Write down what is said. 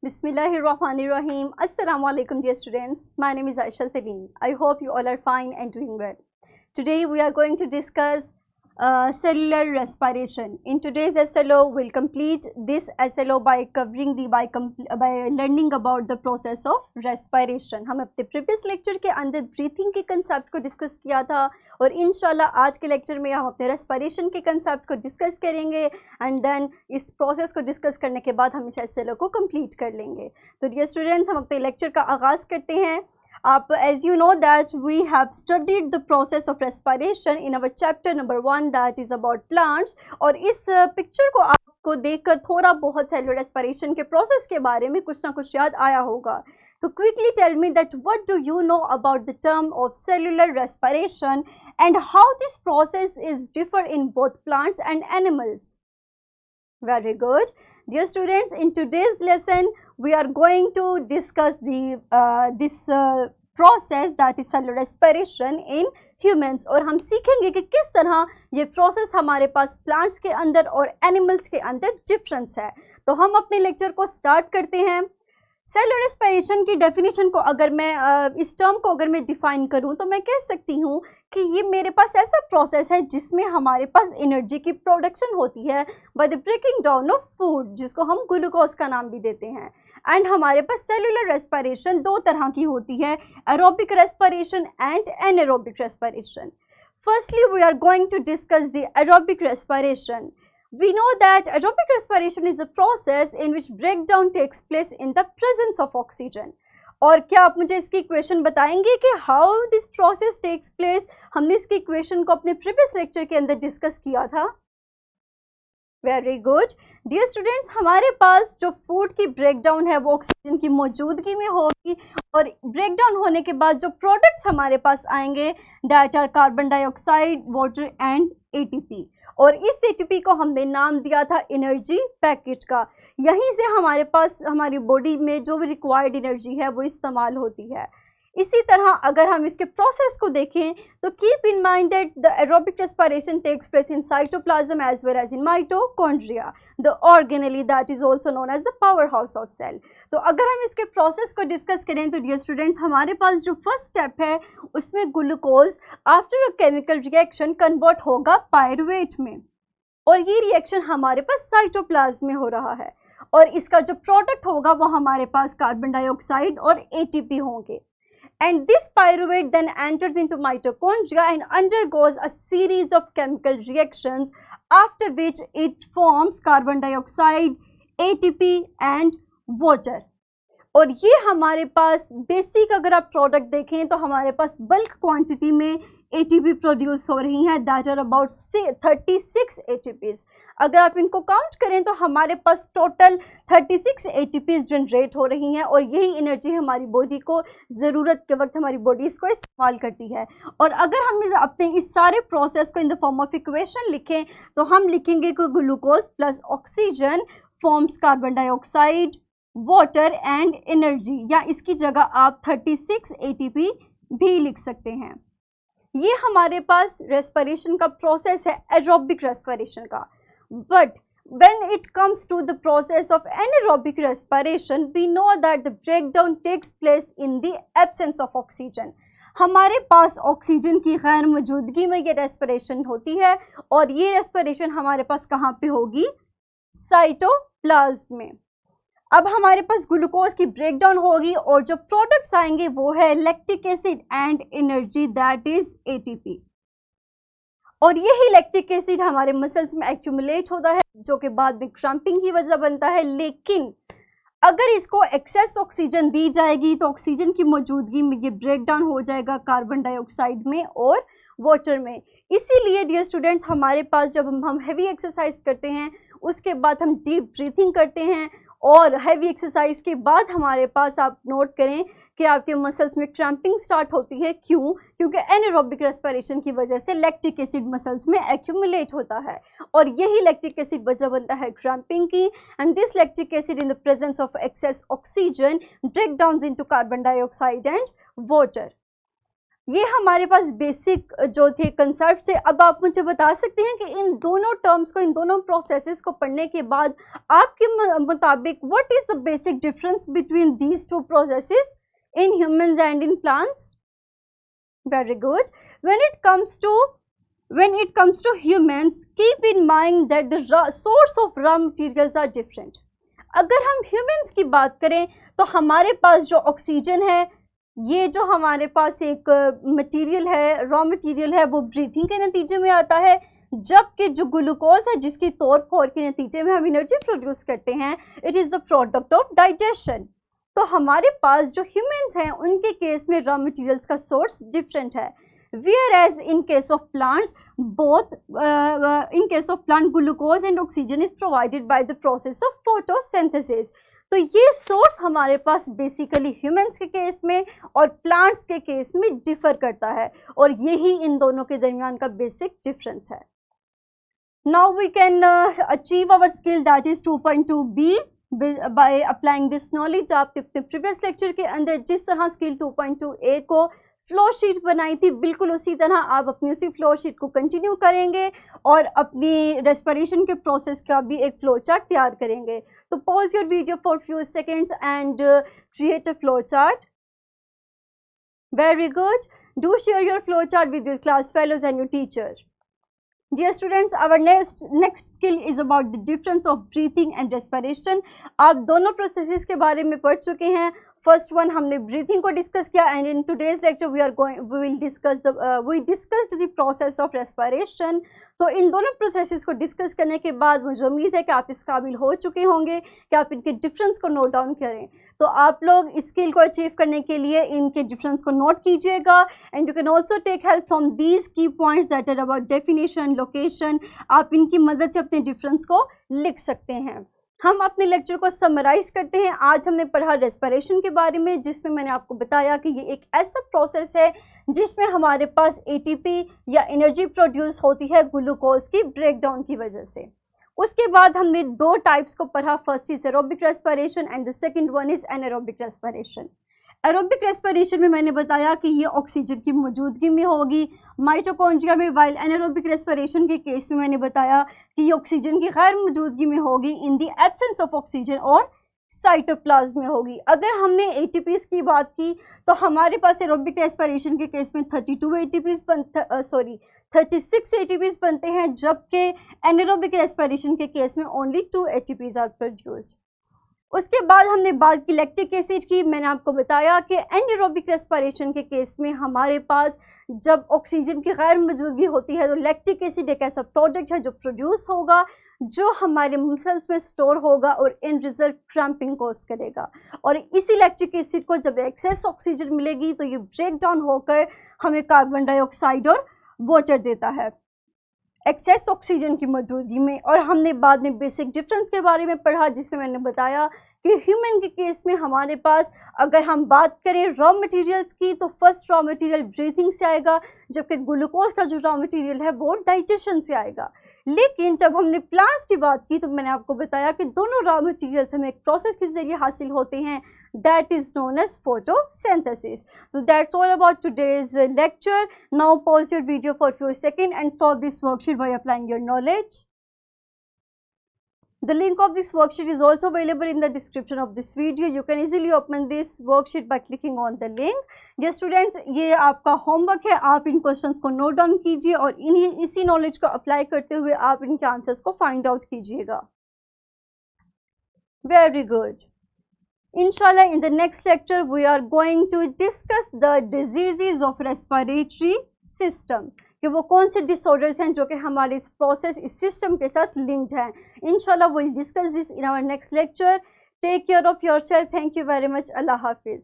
Bismillahirrahmanirrahim. Assalamu alaikum dear students. My name is Aisha Salim. I hope you all are fine and doing well. Today we are going to discuss cellular respiration. In today's SLO, we'll complete this SLO by covering by learning about the process of respiration. हम अपने previous lecture के अंदर breathing के concept को discuss किया था और इंशाल्लाह आज के lecture में हम अपने respiration के concept को discuss करेंगे and then इस process को discuss करने के बाद हम इस SLO को complete कर लेंगे. तो dear students, हम अपने lecture का आगाज़ करते हैं. As you know that we have studied the process of respiration in our chapter number 1 that is about plants और इस picture को आपको देखकर थोड़ा बहुत cellular respiration के process के बारे में कुछ ना कुछ याद आया होगा. तो quickly tell me that what do you know about the term of cellular respiration and how this process is differ in both plants and animals? Very good. Dear students, in today's lesson we are going to discuss this process that is cellular respiration in humans और हम सीखेंगे कि किस तरह ये process हमारे पास plants के अंदर और animals के अंदर difference है. तो हम अपने lecture को start करते हैं. सेलुलर रेस्पिरेशन की डेफिनेशन को अगर मैं इस टर्म को अगर मैं डिफाइन करूं तो मैं कह सकती हूं कि ये मेरे पास ऐसा प्रोसेस है जिसमें हमारे पास एनर्जी की प्रोडक्शन होती है by the breaking down of food, जिसको हम ग्लूकोज का नाम भी देते हैं. एंड हमारे पास सेलुलर रेस्पिरेशन दो तरह की होती है, aerobic respiration and anaerobic respiration. Firstly we are going to discuss the aerobic respiration. We know that aerobic respiration is a process in which breakdown takes place in the presence of oxygen. और क्या आप मुझे इसकी equation बताएंगे कि how this process takes place? हमने इसकी equation को अपने previous lecture के अंदर डिस्कस किया था. Very good. Dear students, हमारे पास जो फूड की ब्रेकडाउन है वो ऑक्सीजन की मौजूदगी में होगी और ब्रेकडाउन होने के बाद जो प्रोडक्ट्स हमारे पास आएंगे that are carbon dioxide, water and ATP. और इस ATP को हमने नाम दिया था एनर्जी पैकेट का. यहीं से हमारे पास हमारी बॉडी में जो भी रिक्वायर्ड एनर्जी है वो इस्तेमाल होती है. इसी तरह अगर हम इसके प्रोसेस को देखें तो keep in mind that the aerobic respiration takes place in cytoplasm as well as in mitochondria, the organelle that is also known as the power house of cell. तो अगर हम इसके प्रोसेस को डिस्कस करें तो डियर स्टूडेंट्स, हमारे पास जो first step है उसमें glucose after a chemical reaction convert होगा पायरुवेट में और ये रिएक्शन हमारे पास साइटोप्लाज्म में हो रहा है और इसका जो प्रोडक्ट होगा वो हमारे पास कार्बन डाइऑक्साइड और ATP होंगे. And this pyruvate then enters into mitochondria and undergoes a series of chemical reactions after which it forms carbon dioxide, ATP and water. और ये हमारे पास बेसिक अगर आप प्रोडक्ट देखें तो हमारे पास बल्क क्वांटिटी में ATP प्रोड्यूस हो रही हैं दैट आर अबाउट 36 ATPs. अगर आप इनको काउंट करें तो हमारे पास टोटल 36 ATPs जनरेट हो रही हैं और यही एनर्जी हमारी बॉडी को ज़रूरत के वक्त हमारी बॉडी इसको इस्तेमाल करती है. और अगर हम अपने इस सारे प्रोसेस को in the form of equation लिखें तो हम लिखेंगे कि glucose plus oxygen forms carbon dioxide, water and energy, या इसकी जगह आप 36 ATP भी लिख सकते हैं. ये हमारे पास रेस्पिरेशन का प्रोसेस है एरोबिक रेस्पिरेशन का. But when it comes to the process of anaerobic respiration, we know that the breakdown takes place in the absence of oxygen. हमारे पास ऑक्सीजन की गैर मौजूदगी में ये रेस्पिरेशन होती है और ये रेस्पिरेशन हमारे पास कहाँ पे होगी? साइटोप्लाज्म में. अब हमारे पास ग्लूकोज की ब्रेकडाउन होगी और जो प्रोडक्ट्स आएंगे वो है lactic acid and energy that is ATP. और यही लैक्टिक एसिड हमारे मसल्स में एक्यूमुलेट होता है जो कि बाद में क्रैम्पिंग की वजह बनता है. लेकिन अगर इसको एक्सेस ऑक्सीजन दी जाएगी तो ऑक्सीजन की मौजूदगी में ये ब्रेकडाउन हो जाएगा कार्बन डाइऑक्साइड में और वाटर में. इसीलिए डियर स्टूडेंट्स, हमारे पास जब हम हैवी एक्सरसाइज करते हैं उसके बाद हम डीप ब्रीथिंग करते हैं और हैवी एक्सरसाइज के बाद हमारे पास आप नोट करें कि आपके मसल्स में क्रैम्पिंग स्टार्ट होती है. क्यों? क्योंकि एनारोबिक रेस्पिरेशन की वजह से लैक्टिक एसिड मसल्स में एक्यूमुलेट होता है और यही लैक्टिक एसिड वजह बनता है क्रैम्पिंग की. And this lactic acid in the presence of excess oxygen break down into carbon dioxide and water. ये हमारे पास बेसिक जो थे कंसेप्ट थे। अब आप मुझे बता सकते हैं कि इन दोनों टर्म्स को, इन दोनों प्रोसेसेस को पढ़ने के बाद आपके मुताबिक what is the basic difference between these two processes in humans and in plants? Very good. when it comes to humans, keep in mind that the source of raw materials are different. अगर हम humans की बात करें तो हमारे पास जो oxygen है, ये जो हमारे पास एक मटेरियल है, रॉ मटेरियल है, वो ब्रीथिंग के नतीजे में आता है, जबकि जो ग्लूकोज है जिसकी तौर फोड़ के नतीजे में हम एनर्जी प्रोड्यूस करते हैं, it is the product of digestion. तो हमारे पास जो ह्यूमंस हैं उनके केस में रॉ मटेरियल्स का सोर्स डिफरेंट है। Whereas in case of plants, in case of plant, glucose and oxygen is provided by the process of photosynthesis. तो ये सोर्स हमारे पास बेसिकली ह्यूमंस के केस में और प्लांट्स के केस में डिफर करता है, और यही इन दोनों के दरमियान का बेसिक डिफरेंस है। Now we can achieve our skill that is 2.2b by applying this knowledge। आप अपने प्रीवियस लेक्चर के अंदर जिस तरह स्किल 2.2a को फ्लो शीट बनाई थी, बिल्कुल उसी तरह आप अपनी उसी फ्लो शीट को कंटिन्यू करेंगे और अपनी रेस्पिरेशन के प्रोसेस का भी एक फ्लो चार्ट तैयार करेंगे। तो pause your video for few seconds and create a flow chart. Very good. Do share your flow chart with your class fellows and your teacher. Dear students, our next skill is about the difference of breathing and respiration। आप दोनों processes के बारे में पढ़ चुके हैं। First one हमने breathing को डिस्कस किया, and in today's lecture we discussed the process of respiration। तो इन दोनों प्रोसेसेस को डिस्कस करने के बाद मुझे उम्मीद है कि आप इस काबिल हो चुके होंगे कि आप इनके डिफरेंस को नोट डाउन करें। तो आप लोग इस स्किल को अचीव करने के लिए इनके डिफरेंस को नोट कीजिएगा, and you can also take help from these key points that are about definition, location. आप इनकी मदद से अपने डिफरेंस को लिख सकते हैं। हम अपने लेक्चर को समराइज करते हैं। आज हमने पढ़ा रेस्पिरेशन के बारे में, जिसमें मैंने आपको बताया कि ये एक ऐसा प्रोसेस है जिसमें हमारे पास एटीपी या एनर्जी प्रोड्यूस होती है ग्लूकोज की ब्रेकडाउन की वजह से। उसके बाद हमने दो टाइप्स को पढ़ा, first is aerobic respiration and the second one is anaerobic respiration. Aerobic respiration में मैंने बताया कि ये ऑक्सीजन की मौजूदगी में होगी माइटोकॉन्ड्रिया में, वाइल एनारोबिक रेस्पिरेशन के केस में मैंने बताया कि ये ऑक्सीजन की गैर मौजूदगी में होगी, in the absence of oxygen, और साइटोप्लाज्म में होगी। अगर हमने एटीपीज की बात की तो हमारे पास एरोबिक रेस्पिरेशन के केस में 36 एटीपीज बनते हैं, जबकि एनारोबिक रेस्पिरेशन के केस में ओनली 2 एटीपीज आर प्रोड्यूस्ड। उसके बाद हमने बात की लैक्टिक एसिड की। मैंने आपको बताया कि एनारोबिक रेस्पिरेशन के केस में हमारे पास जब ऑक्सीजन की गैर मौजूदगी होती है तो लैक्टिक एसिड एक ऐसा प्रोडक्ट है जो प्रोड्यूस होगा, जो हमारे मसल्स में स्टोर होगा और इन रिजल्ट क्रैम्पिंग कॉज करेगा। और इसी लैक्टिक एसिड को जब एक्सेस ऑक्सीजन मिलेगी तो ये ब्रेक डाउन होकर हमें कार्बन डाइऑक्साइड और वाटर देता है एक्सेस ऑक्सीजन की मौजूदगी में। और हमने बाद में बेसिक डिफरेंस के बारे में पढ़ा, जिसमें मैंने बताया कि ह्यूमन के केस में हमारे पास अगर हम बात करें रॉ मटेरियल्स की तो फर्स्ट रॉ मटेरियल ब्रीथिंग से आएगा, जबकि ग्लूकोज का जो रॉ मटेरियल है वो डाइजेशन से आएगा। लेकिन जब हमने प्लांट्स की बात की तो मैंने आपको बताया कि दोनों रॉ मटेरियल्स हमें एक प्रोसेस के जरिए हासिल होते हैं, that is known as photosynthesis। So that's all about today's lecture। Now pause your video for a few seconds and solve this worksheet by applying your knowledge। The link of this worksheet is also available in the description of this video। You can easily open this worksheet by clicking on the link। Dear students, ये आपका homework है, आप इन questions को note down कीजिए और इसी knowledge को apply करते हुए आप इनके आंसर्स को फाइंड आउट कीजिएगा। Very good। Inshallah, in the next lecture we are going to discuss the diseases of respiratory system, कि वो कौन से डिसऑर्डर्स हैं जो कि हमारे इस प्रोसेस, इस सिस्टम के साथ लिंक्ड हैं। इंशाल्लाह we'll discuss this in our next lecture। Take care of yourself। Thank you very much। अल्लाह हाफिज़।